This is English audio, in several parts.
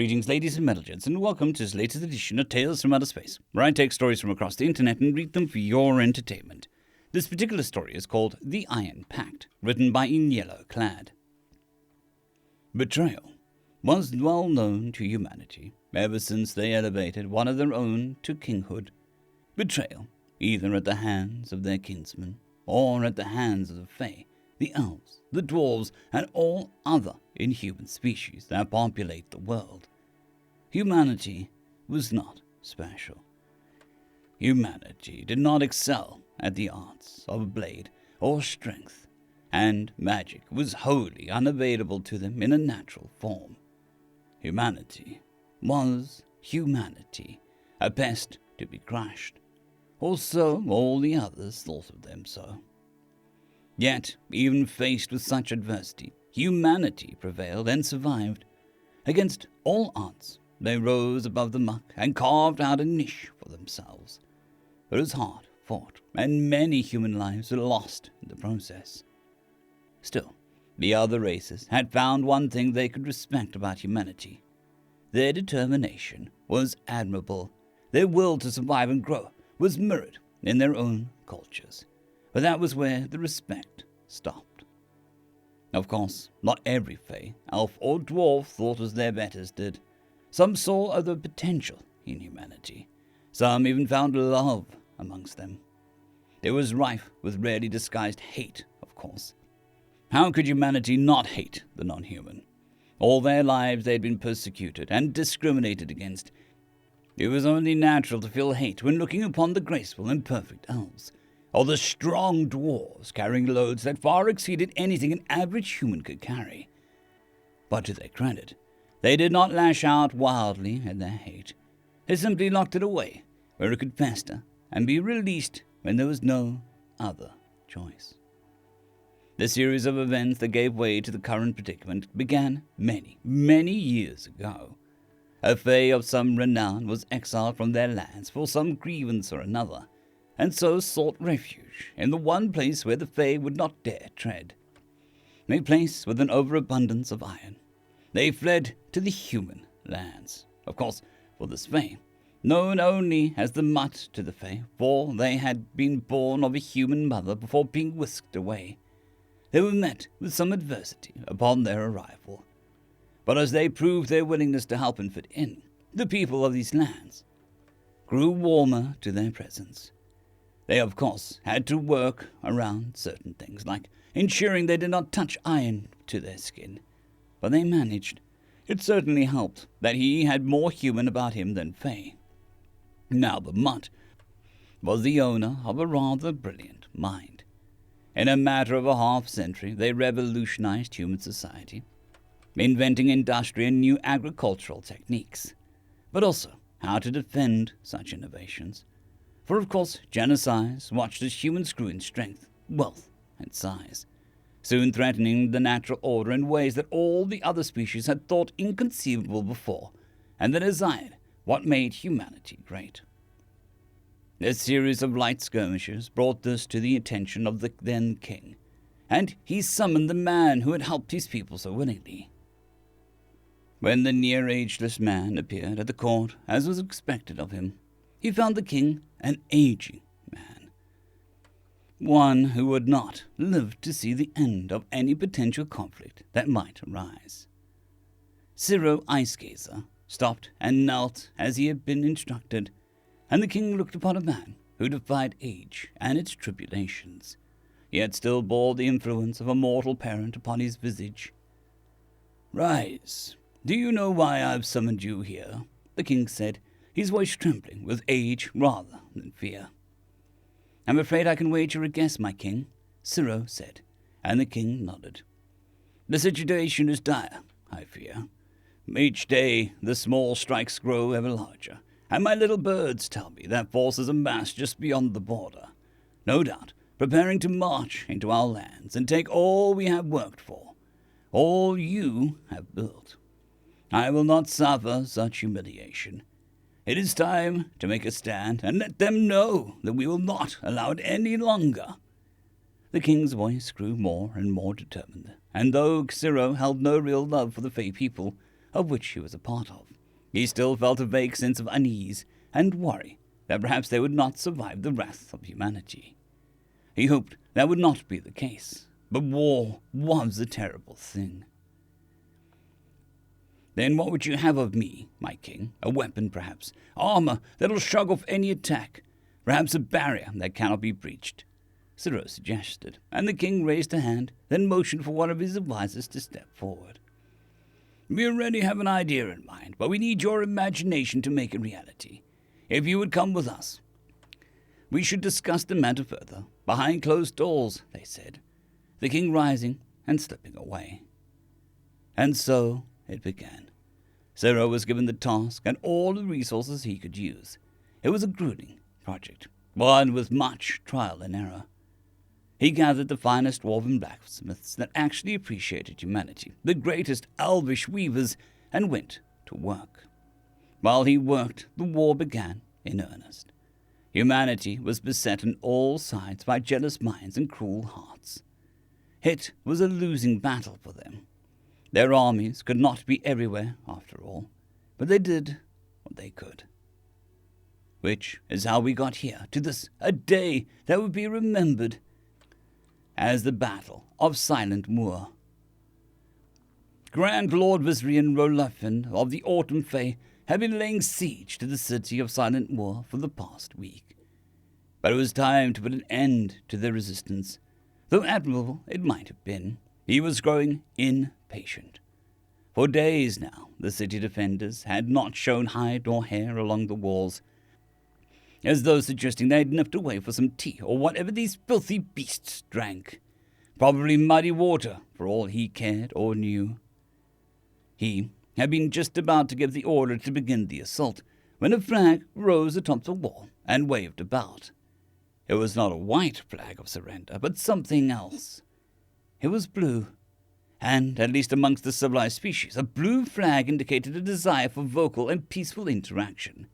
Greetings, ladies and metalheads, and welcome to this latest edition of Tales from Outer Space, where I take stories from across the internet and read them for your entertainment. This particular story is called The Iron Pact, written by Yellow Clad. Betrayal was well known to humanity ever since they elevated one of their own to kinghood. Betrayal, either at the hands of their kinsmen or at the hands of the Fae, the elves, the dwarves, and all other inhuman species that populate the world. Humanity was not special. Humanity did not excel at the arts of blade or strength, and magic was wholly unavailable to them in a natural form. Humanity was humanity, a pest to be crushed, or so all the others thought of them so. Yet, even faced with such adversity, humanity prevailed and survived. Against all odds, they rose above the muck and carved out a niche for themselves. It was hard fought, and many human lives were lost in the process. Still, the other races had found one thing they could respect about humanity. Their determination was admirable. Their will to survive and grow was mirrored in their own cultures. But that was where the respect stopped. Of course, not every Fae, elf, or dwarf thought as their betters did. Some saw other potential in humanity. Some even found love amongst them. It was rife with rarely disguised hate, of course. How could humanity not hate the non-human? All their lives they had been persecuted and discriminated against. It was only natural to feel hate when looking upon the graceful and perfect elves, or the strong dwarves carrying loads that far exceeded anything an average human could carry. But to their credit, they did not lash out wildly at their hate. They simply locked it away where it could fester and be released when there was no other choice. The series of events that gave way to the current predicament began many, many years ago. A Fae of some renown was exiled from their lands for some grievance or another, and so sought refuge in the one place where the Fae would not dare tread, a place with an overabundance of iron. They fled to the human lands. Of course, for this Fae, known only as the Mutt to the Fae, for they had been born of a human mother before being whisked away. They were met with some adversity upon their arrival. But as they proved their willingness to help and fit in, the people of these lands grew warmer to their presence. They, of course, had to work around certain things, like ensuring they did not touch iron to their skin. But they managed. It certainly helped that he had more human about him than Fae. Now the Mutt was the owner of a rather brilliant mind. In a matter of a half-century, they revolutionized human society, inventing industry and new agricultural techniques, but also how to defend such innovations. For of course, genocides watched as humans grew in strength, wealth, and size, soon threatening the natural order in ways that all the other species had thought inconceivable before, and that desired what made humanity great. A series of light skirmishes brought this to the attention of the then king, and he summoned the man who had helped his people so willingly. When the near-ageless man appeared at the court, as was expected of him, he found the king an aging man, one who would not live to see the end of any potential conflict that might arise. Ciro Icegazer stopped and knelt as he had been instructed, and the king looked upon a man who defied age and its tribulations, yet still bore the influence of a mortal parent upon his visage. "Rise. Do you know why I've summoned you here?" the king said, his voice trembling with age rather than fear. "I'm afraid I can wager a guess, my king," Ciro said, and the king nodded. "The situation is dire, I fear. Each day the small strikes grow ever larger, and my little birds tell me that forces amass just beyond the border, no doubt preparing to march into our lands and take all we have worked for, all you have built. I will not suffer such humiliation. It is time to make a stand and let them know that we will not allow it any longer." The king's voice grew more and more determined, and though Ciro held no real love for the Fae people, of which he was a part of. He still felt a vague sense of unease and worry that perhaps they would not survive the wrath of humanity. He hoped that would not be the case, but war was a terrible thing. "Then what would you have of me, my king? A weapon, perhaps? Armor that'll shrug off any attack? Perhaps a barrier that cannot be breached?" Ciro suggested, and the king raised a hand, then motioned for one of his advisors to step forward. "We already have an idea in mind, but we need your imagination to make it reality. If you would come with us, we should discuss the matter further, behind closed doors," they said, the king rising and slipping away. And so it began. Ciro was given the task and all the resources he could use. It was a grueling project, one with much trial and error. He gathered the finest dwarven blacksmiths that actually appreciated humanity, the greatest elvish weavers, and went to work. While he worked, the war began in earnest. Humanity was beset on all sides by jealous minds and cruel hearts. It was a losing battle for them. Their armies could not be everywhere, after all, but they did what they could. Which is how we got here, to this, a day that would be remembered as the Battle of Silent Moor. Grand Lord Viserion Rolefin of the Autumn Fae had been laying siege to the city of Silent Moor for the past week. But it was time to put an end to their resistance. Though admirable it might have been, he was growing impatient. For days now, the city defenders had not shown hide or hair along the walls, as though suggesting they had nipped away for some tea or whatever these filthy beasts drank. Probably muddy water, for all he cared or knew. He had been just about to give the order to begin the assault, when a flag rose atop the wall and waved about. It was not a white flag of surrender, but something else. It was blue, and, at least amongst the civilized species, a blue flag indicated a desire for vocal and peaceful interaction.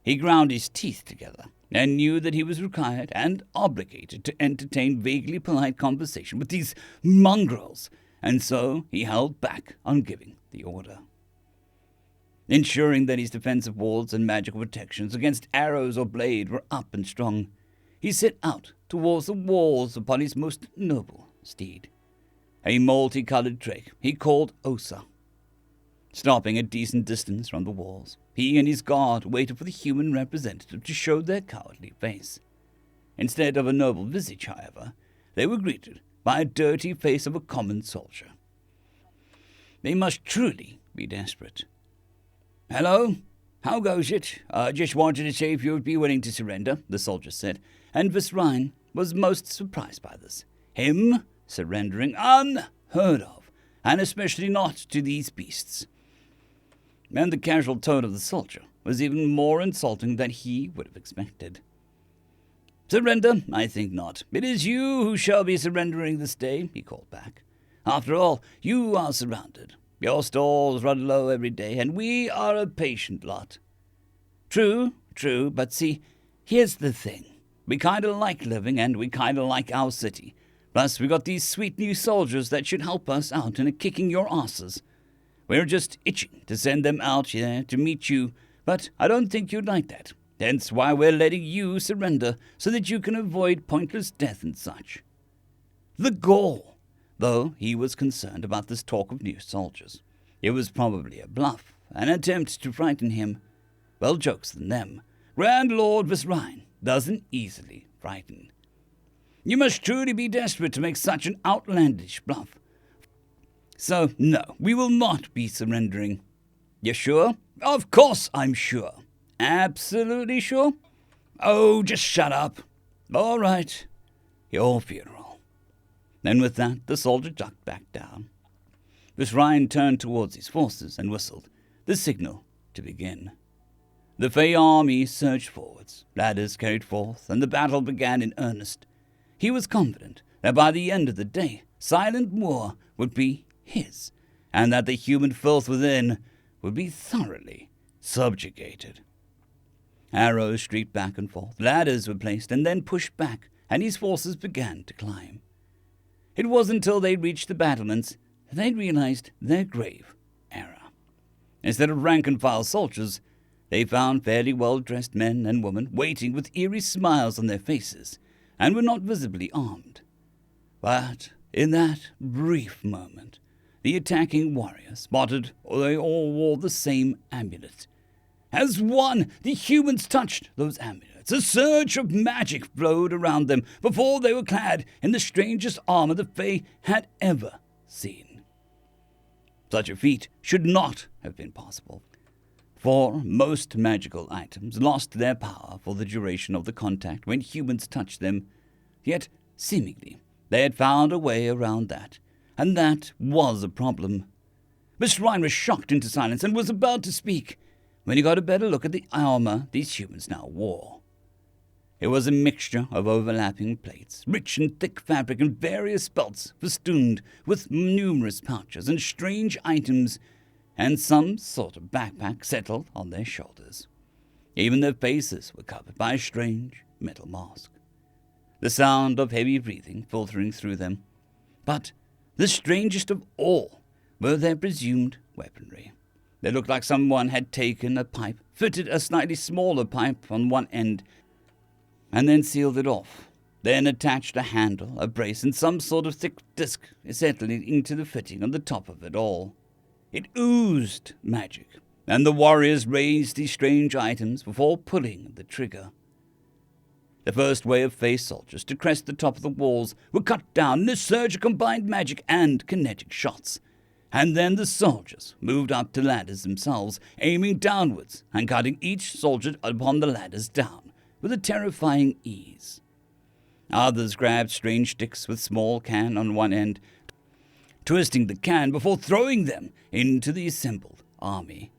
He ground his teeth together, and knew that he was required and obligated to entertain vaguely polite conversation with these mongrels, and so he held back on giving the order. Ensuring that his defensive walls and magical protections against arrows or blade were up and strong, he set out towards the walls upon his most noble steed, a multicolored drake he called Osa. Stopping a decent distance from the walls, he and his guard waited for the human representative to show their cowardly face. Instead of a noble visage, however, they were greeted by a dirty face of a common soldier. They must truly be desperate. "Hello? How goes it? Just wanted to see if you would be willing to surrender," the soldier said, and Viserion was most surprised by this. Him surrendering, unheard of, and especially not to these beasts. And the casual tone of the soldier was even more insulting than he would have expected. "Surrender? I think not. It is you who shall be surrendering this day," he called back. "After all, you are surrounded. Your stalls run low every day, and we are a patient lot." True, but see, here's the thing. We kinda like living, and we kinda like our city. Plus, we got these sweet new soldiers that should help us out in kicking your asses. We're just itching to send them out here to meet you, but I don't think you'd like that. Hence why we're letting you surrender, so that you can avoid pointless death and such. The gall! Though he was concerned about this talk of new soldiers. It was probably a bluff, an attempt to frighten him. Well, jokes than them. Grand Lord Viserion doesn't easily frighten. You must truly be desperate to make such an outlandish bluff. So, no, we will not be surrendering. You sure? Of course I'm sure. Absolutely sure? Oh, just shut up. All right. Your funeral. Then with that, the soldier ducked back down. Viserion turned towards his forces and whistled, the signal to begin. The Fey army surged forwards, ladders carried forth, and the battle began in earnest. He was confident that by the end of the day, Silent Moor would be his, and that the human filth within would be thoroughly subjugated. Arrows streaked back and forth, ladders were placed and then pushed back, and his forces began to climb. It wasn't until they reached the battlements that they realized their grave error. Instead of rank-and-file soldiers, they found fairly well-dressed men and women waiting with eerie smiles on their faces, and were not visibly armed. But in that brief moment, the attacking warrior spotted they all wore the same amulet. As one, the humans touched those amulets. A surge of magic flowed around them before they were clad in the strangest armor the Fae had ever seen. Such a feat should not have been possible, for most magical items lost their power for the duration of the contact when humans touched them, yet seemingly they had found a way around that, and that was a problem. Miss Ryan was shocked into silence and was about to speak when he got a better look at the armor these humans now wore. It was a mixture of overlapping plates, rich and thick fabric, and various belts festooned with numerous pouches and strange items, and some sort of backpack settled on their shoulders. Even their faces were covered by a strange metal mask, the sound of heavy breathing filtering through them. But the strangest of all were their presumed weaponry. They looked like someone had taken a pipe, fitted a slightly smaller pipe on one end, and then sealed it off, then attached a handle, a brace, and some sort of thick disc settling into the fitting on the top of it all. It oozed magic, and the warriors raised these strange items before pulling the trigger. The first wave of Fae soldiers to crest the top of the walls were cut down in a surge of combined magic and kinetic shots, and then the soldiers moved up to ladders themselves, aiming downwards and cutting each soldier upon the ladders down with a terrifying ease. Others grabbed strange sticks with small can on one end, twisting the can before throwing them into the assembled army.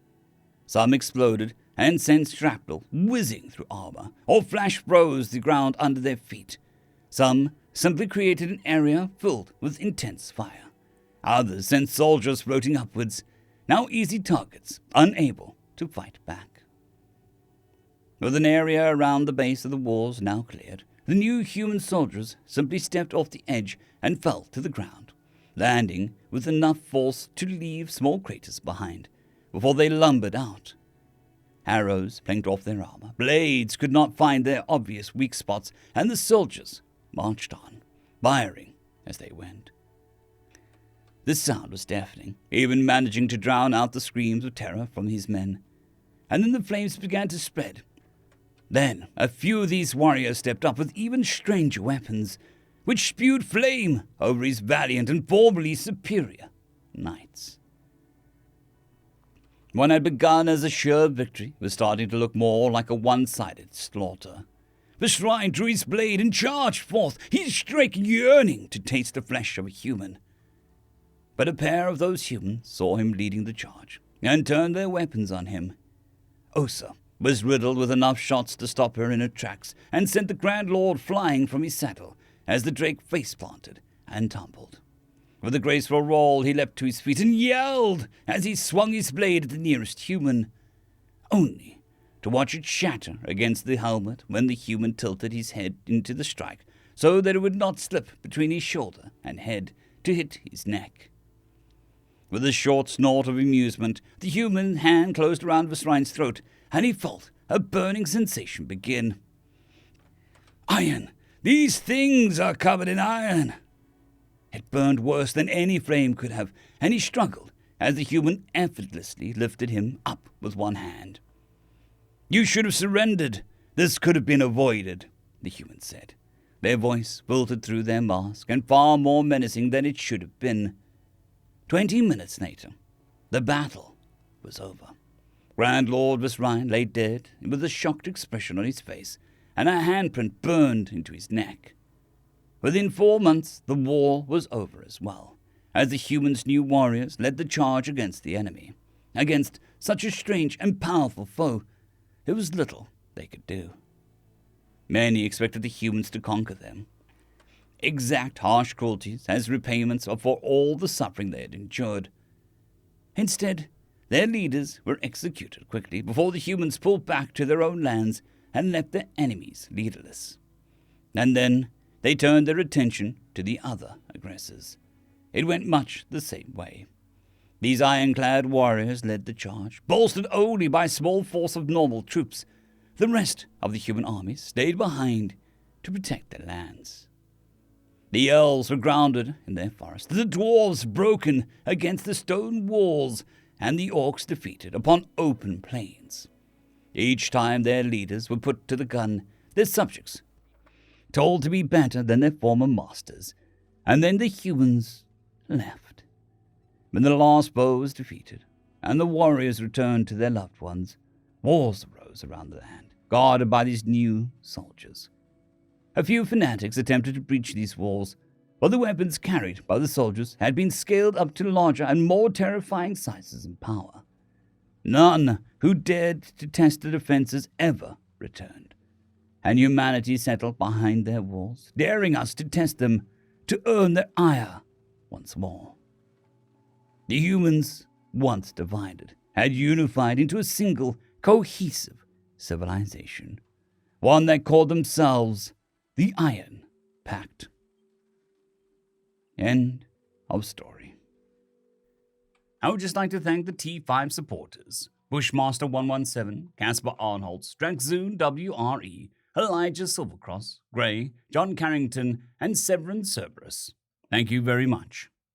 Some exploded and sent shrapnel whizzing through armor, or flash froze the ground under their feet. Some simply created an area filled with intense fire. Others sent soldiers floating upwards, now easy targets, unable to fight back. With an area around the base of the walls now cleared, the new human soldiers simply stepped off the edge and fell to the ground, landing with enough force to leave small craters behind before they lumbered out. Arrows planked off their armor, blades could not find their obvious weak spots, and the soldiers marched on, firing as they went. The sound was deafening, even managing to drown out the screams of terror from his men. And then the flames began to spread. Then a few of these warriors stepped up with even stranger weapons, which spewed flame over his valiant and formerly superior knights. What had begun as a sure victory was starting to look more like a one-sided slaughter. The shrine drew his blade and charged forth, his strike yearning to taste the flesh of a human. But a pair of those humans saw him leading the charge and turned their weapons on him. Osa was riddled with enough shots to stop her in her tracks and sent the Grand Lord flying from his saddle as the Drake face-planted and tumbled. With a graceful roll, he leapt to his feet and yelled as he swung his blade at the nearest human, only to watch it shatter against the helmet when the human tilted his head into the strike so that it would not slip between his shoulder and head to hit his neck. With a short snort of amusement, the human hand closed around Visrine's throat, and he felt a burning sensation begin. Iron! These things are covered in iron! It burned worse than any flame could have, and he struggled as the human effortlessly lifted him up with one hand. You should have surrendered. This could have been avoided, the human said. Their voice filtered through their mask, and far more menacing than it should have been. 20 minutes later, the battle was over. Grand Lord Visrine lay dead with a shocked expression on his face, and a handprint burned into his neck. Within 4 months, the war was over as well, as the humans' new warriors led the charge against the enemy. Against such a strange and powerful foe, there was little they could do. Many expected the humans to conquer them, exact harsh cruelties as repayments for all the suffering they had endured. Instead, their leaders were executed quickly before the humans pulled back to their own lands and left their enemies leaderless. And then they turned their attention to the other aggressors. It went much the same way. These ironclad warriors led the charge, bolstered only by a small force of normal troops. The rest of the human army stayed behind to protect their lands. The elves were grounded in their forest, the dwarves broken against the stone walls, and the orcs defeated upon open plains. Each time their leaders were put to the gun, their subjects told to be better than their former masters, and then the humans left. When the last foe was defeated, and the warriors returned to their loved ones, wars arose around the land, guarded by these new soldiers. A few fanatics attempted to breach these walls, but the weapons carried by the soldiers had been scaled up to larger and more terrifying sizes and power. None who dared to test the defenses ever returned, and humanity settled behind their walls, daring us to test them to earn their ire once more. The humans, once divided, had unified into a single, cohesive civilization, one that called themselves the Iron Pact. End of story. I would just like to thank the T5 supporters: Bushmaster 117, Caspar Arnholtz, Drexzoon WRE, Elijah Silvercross, Gray, John Carrington, and Severin Cerberus. Thank you very much.